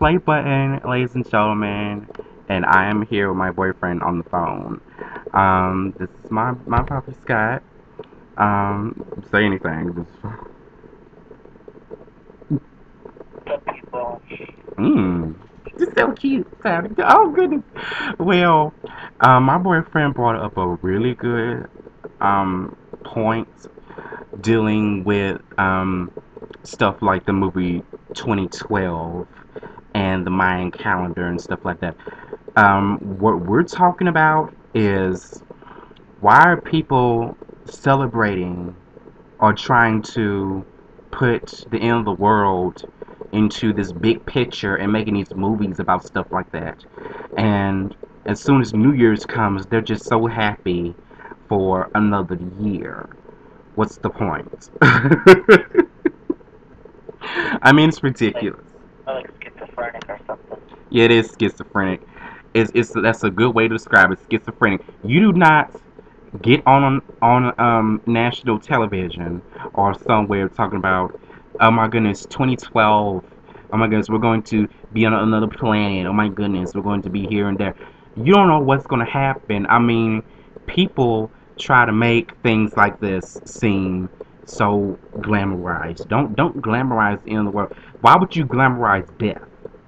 play button, ladies and gentlemen, and I am here with my boyfriend on the phone. This is my puppy Scott. Say anything. Some people. Mmm. Just so cute. Oh goodness. Well, my boyfriend brought up a really good point dealing with stuff like the movie 2012 and the Mayan calendar and stuff like that. What we're talking about is why are people celebrating or trying to put the end of the world into this big picture and making these movies about stuff like that. And as soon as New Year's comes, they're just so happy for another year. What's the point? I mean, it's like ridiculous. like schizophrenic or something. Yeah, it is schizophrenic. It's that's a good way to describe it. Schizophrenic. You do not get on national television or somewhere talking about, oh my goodness, 2012. Oh my goodness, we're going to be on another planet. Oh my goodness, we're going to be here and there. You don't know what's going to happen. I mean, people try to make things like this seem so glamorized. Don't glamorize the end of the world. Why would you glamorize death?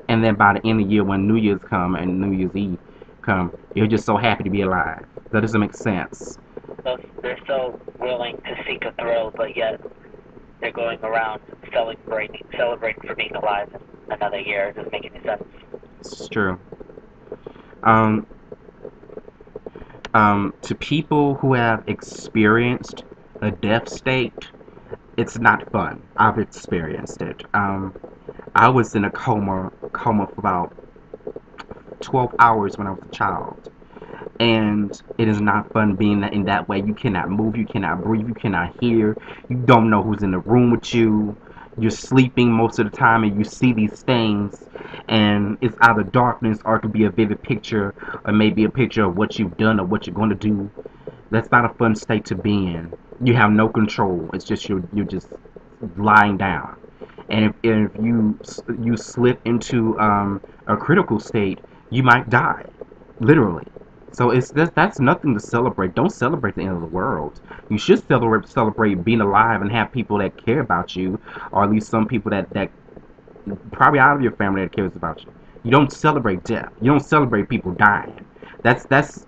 And then by the end of the year, when New Year's come and New Year's Eve come, you're just so happy to be alive. That doesn't make sense. So they're so willing to seek a thrill, but yet they're going around celebrating for being alive another year. It doesn't make any sense. It's true. Um, to people who have experienced a death state, it's not fun. I've experienced it. I was in a coma for about 12 hours when I was a child. And it is not fun being in that way. You cannot move, you cannot breathe, you cannot hear, you don't know who's in the room with you. You're sleeping most of the time and you see these things, and it's either darkness or it could be a vivid picture, or maybe a picture of what you've done or what you're going to do. That's not a fun state to be in. You have no control. It's just you're just lying down. And if you slip into a critical state, you might die, literally. So that's nothing to celebrate. Don't celebrate the end of the world. You should celebrate being alive and have people that care about you, or at least some people that probably out of your family that cares about you. You don't celebrate death. You don't celebrate people dying. That's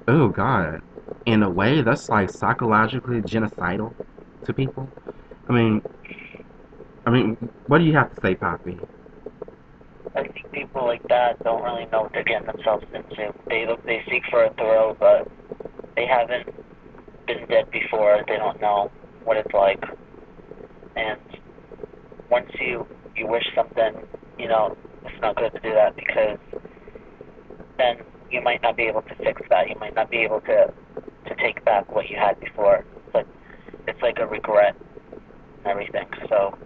oh God. In a way, that's like psychologically genocidal to people. I mean, what do you have to say, Poppy? I think people like that don't really know what they're getting themselves into. They seek for a thrill, but they haven't been dead before. They don't know what it's like. And once you wish something, it's not good to do that, because then you might not be able to fix that. You might not be able to take back what you had before. But it's like a regret and everything. So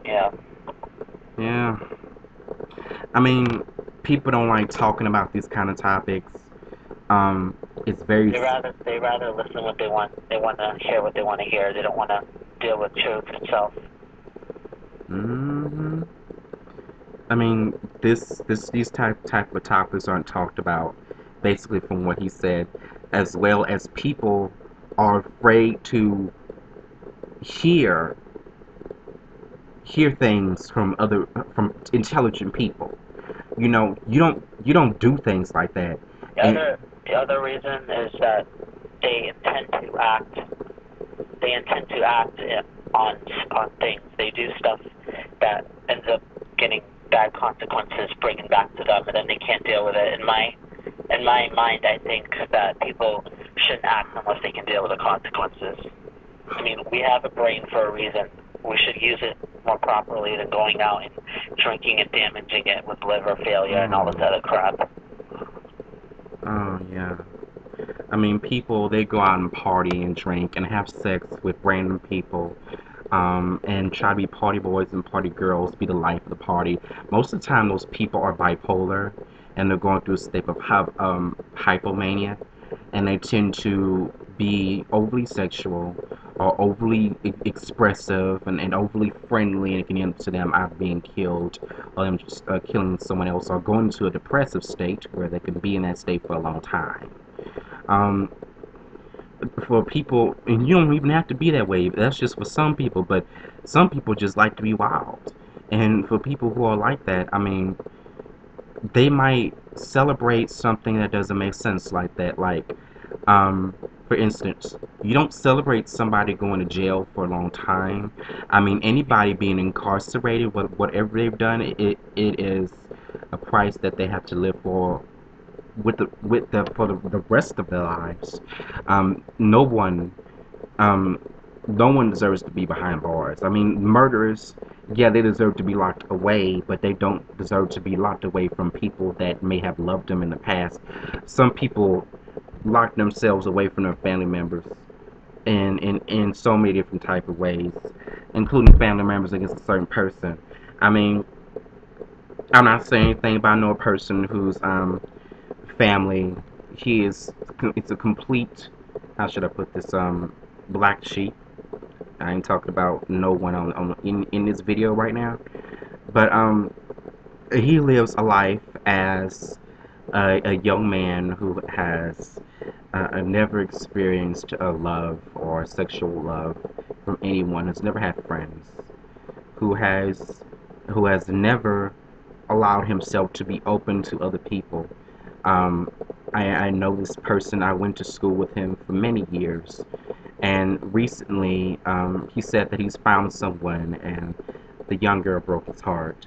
yeah. Yeah. I mean, people don't like talking about these kind of topics. It's very. They rather listen what they want. They want to hear what they want to hear. They don't want to deal with truth itself. Hmm. I mean, these type of topics aren't talked about, basically from what he said, as well as people are afraid to hear hear things from intelligent people. You don't do things like that. The And other the other reason is that they intend to act. They intend to act on things. They do stuff that ends up getting bad consequences, bringing back to them, and then they can't deal with it. In my mind, I think that people shouldn't act unless they can deal with the consequences. I mean, we have a brain for a reason. We should use it more properly than going out and drinking and damaging it with liver failure and all this oh, other crap. oh yeah. I mean, people they go out and party and drink and have sex with random people, and try to be party boys and party girls, be the life of the party. Most of the time, those people are bipolar, and they're going through a state of hypomania, and they tend to be overly sexual, are overly expressive and overly friendly, and it can end up to them either being killed or them just killing someone else or going into a depressive state where they can be in that state for a long time. Um, for people, and you don't even have to be that way. That's just for some people, but some people just like to be wild. And for people who are like that, I mean, they might celebrate something that doesn't make sense like that. Like, um, for instance, you don't celebrate somebody going to jail for a long time. I mean, anybody being incarcerated, whatever they've done, it is a price that they have to live for the rest of their lives. No one um, no one deserves to be behind bars. I mean, murderers, yeah, they deserve to be locked away, but they don't deserve to be locked away from people that may have loved them in the past. Some people lock themselves away from their family members in so many different type of ways, including family members against a certain person. I mean, I'm not saying anything about no person whose family he is it's a complete, how should I put this, black sheep. I ain't talking about no one in this video right now, but he lives a life as a young man who has never experienced a love or sexual love from anyone, has never had friends, who has never allowed himself to be open to other people. Um, I know this person. I went to school with him for many years, and recently he said that he's found someone, and the young girl broke his heart.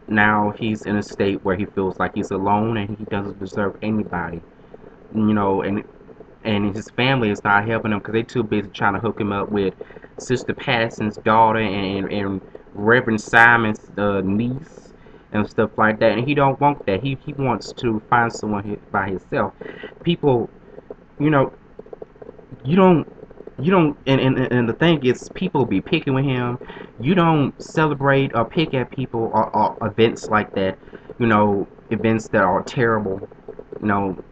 Now he's in a state where he feels like he's alone and he doesn't deserve anybody, you know, and his family is not helping him because they're too busy trying to hook him up with Sister Patterson's daughter and Reverend Simon's niece and stuff like that. And he don't want that. He wants to find someone by himself. People, you know, you don't and the thing is, people be picking with him. You don't celebrate or pick at people or events like that, events that are terrible. you know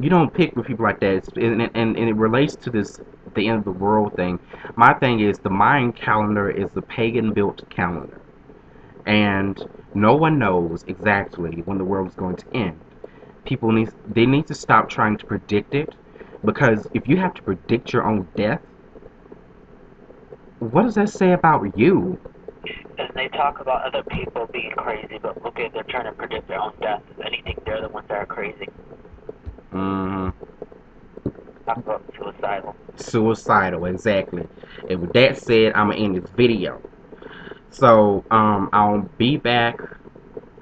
you don't pick with people like that. And it relates to this, the end of the world thing. My thing is, the Mayan calendar is the pagan built calendar, and no one knows exactly when the world is going to end. They need to stop trying to predict it, because if you have to predict your own death, what does that say about you? And they talk about other people being crazy, but look at, they're trying to predict their own death. If anything, they're the ones that are crazy. Mm-hmm. Talk about suicidal. Suicidal, exactly. And with that said, I'm gonna end this video. So I'll be back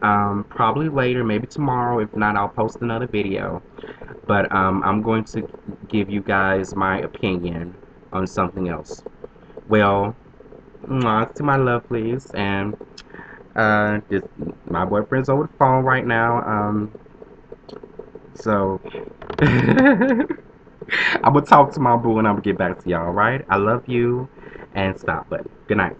probably later, maybe tomorrow. If not, I'll post another video. But I'm going to give you guys my opinion on something else. Well, to my lovelies, and just my boyfriend's over the phone right now. So I'm gonna talk to my boo and I'm gonna get back to y'all. Right? I love you, and stop. But good night.